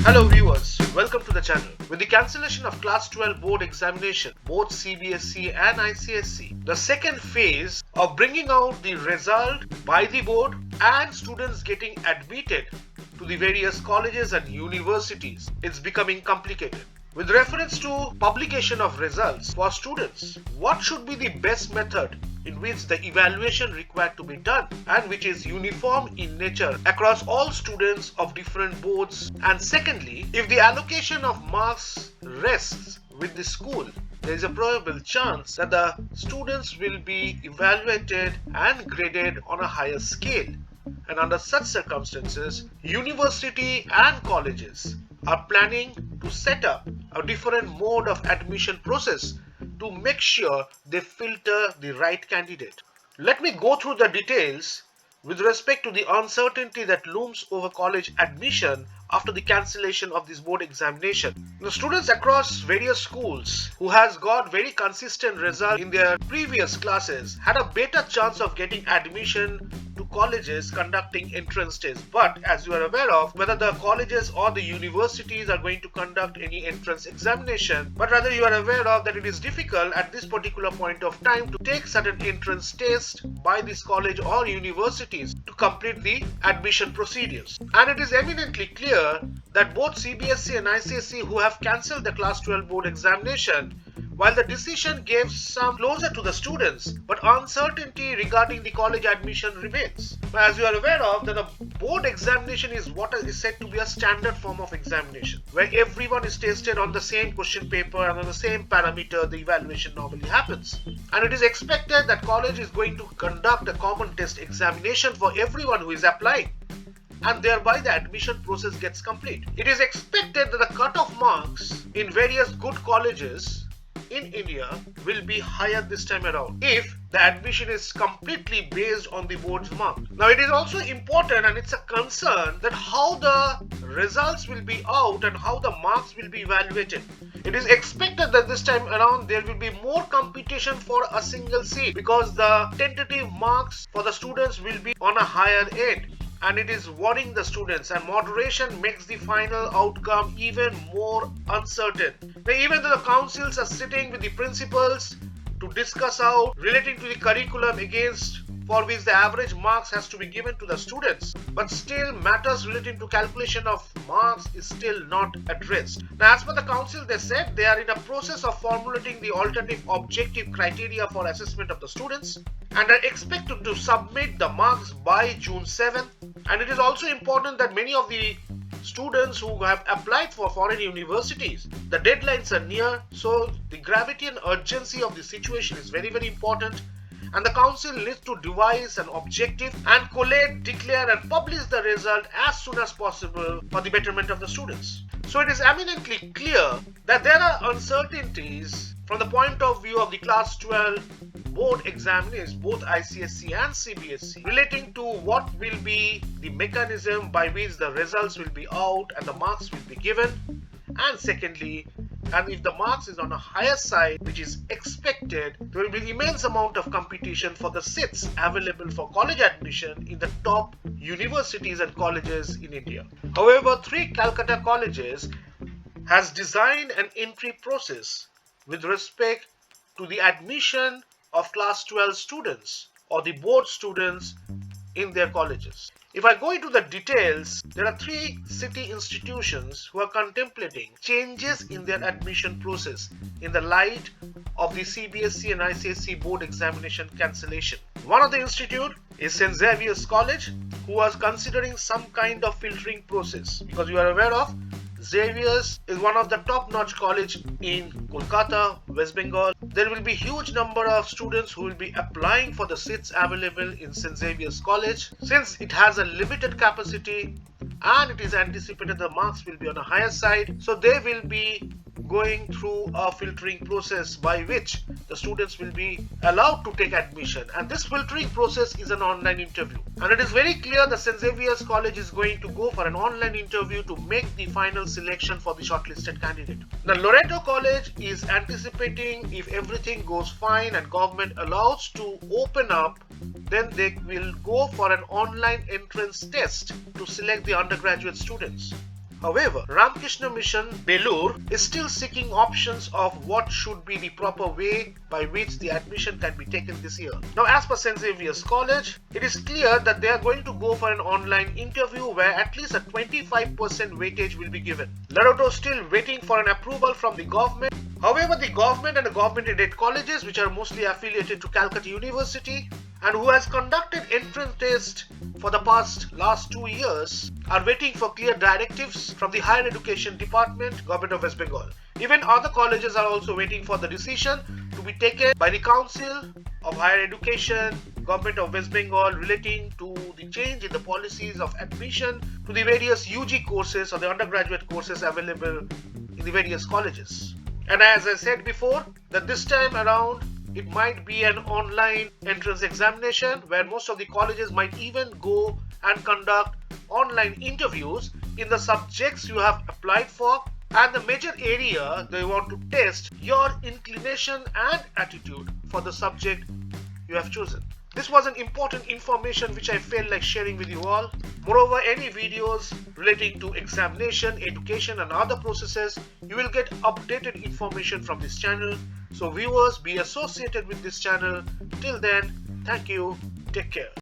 Hello viewers, welcome to the channel. With the cancellation of Class 12 board examination, both CBSE and ICSE, the second phase of bringing out the result by the board and students getting admitted to the various colleges and universities, it's becoming complicated. With reference to publication of results for students, what should be the best method in which the evaluation required to be done and which is uniform in nature across all students of different boards? And secondly, if the allocation of marks rests with the school, there is a probable chance that the students will be evaluated and graded on a higher scale. And under such circumstances, university and colleges are planning to set up a different mode of admission process to make sure they filter the right candidate. Let me go through the details with respect to the uncertainty that looms over college admission after the cancellation of this board examination. The students across various schools who has got very consistent result in their previous classes had a better chance of getting admission to colleges conducting entrance tests. But as you are aware of, whether the colleges or the universities are going to conduct any entrance examination, but rather you are aware of that it is difficult at this particular point of time to take certain entrance tests by this college or universities to complete the admission procedures. And it is eminently clear that both CBSE and ICSE who have cancelled the Class 12 board examination, while the decision gave some closure to the students, but uncertainty regarding the college admission remains. As you are aware of, that the board examination is what is said to be a standard form of examination, where everyone is tested on the same question paper and on the same parameter the evaluation normally happens. And it is expected that college is going to conduct a common test examination for everyone who is applying, and thereby the admission process gets complete. It is expected that the cutoff marks in various good colleges in India will be higher this time around if the admission is completely based on the board's mark. Now it is also important, and it's a concern, that how the results will be out and how the marks will be evaluated. It is expected that this time around there will be more competition for a single seat because the tentative marks for the students will be on a higher end. And it is worrying the students, and moderation makes the final outcome even more uncertain. Now, even though the councils are sitting with the principals to discuss out relating to the curriculum against for which the average marks has to be given to the students, but still matters relating to calculation of marks is still not addressed. Now, as per the council, they said they are in a process of formulating the alternative objective criteria for assessment of the students and are expected to submit the marks by June 7th. And it is also important that many of the students who have applied for foreign universities, the deadlines are near, so the gravity and urgency of the situation is very, very important. And the council needs to devise an objective and collate, declare and publish the result as soon as possible for the betterment of the students. So it is eminently clear that there are uncertainties from the point of view of the Class 12 board examiners, both ICSE and CBSE, relating to what will be the mechanism by which the results will be out and the marks will be given. And secondly, and if the marks is on a higher side, which is expected, there will be immense amount of competition for the seats available for college admission in the top universities and colleges in India. However, 3 Calcutta colleges has designed an entry process with respect to the admission of Class 12 students or the board students in their colleges. If I go into the details, there are 3 city institutions who are contemplating changes in their admission process in the light of the CBSE and ICSE board examination cancellation. One of the institute is St. Xavier's College, who was considering some kind of filtering process, because you are aware of Xavier's is one of the top-notch college in Calcutta, West Bengal. There will be huge number of students who will be applying for the seats available in St. Xavier's College. Since it has a limited capacity and it is anticipated the marks will be on a higher side, so they will be going through a filtering process by which the students will be allowed to take admission, and this filtering process is an online interview. And it is very clear that St. Xavier's College is going to go for an online interview to make the final selection for the shortlisted candidate. The Loreto College is anticipating, if everything goes fine and government allows to open up, then they will go for an online entrance test to select the undergraduate students. However, Ramakrishna Mission, Belur is still seeking options of what should be the proper way by which the admission can be taken this year. Now, as per St. Xavier's College, it is clear that they are going to go for an online interview where at least a 25% weightage will be given. Laroto is still waiting for an approval from the government. However, the government and the government-aided colleges, which are mostly affiliated to Calcutta University and who has conducted entrance tests for the last 2 years, are waiting for clear directives from the Higher Education Department, Government of West Bengal. Even other colleges are also waiting for the decision to be taken by the Council of Higher Education, Government of West Bengal, relating to the change in the policies of admission to the various UG courses or the undergraduate courses available in the various colleges. And as I said before, that this time around it might be an online entrance examination where most of the colleges might even go and conduct online interviews in the subjects you have applied for, and the major area they want to test your inclination and attitude for the subject you have chosen. This was an important information which I felt like sharing with you all. Moreover, any videos relating to examination, education and other processes, you will get updated information from this channel. So viewers, be associated with this channel. Till then, thank you. Take care.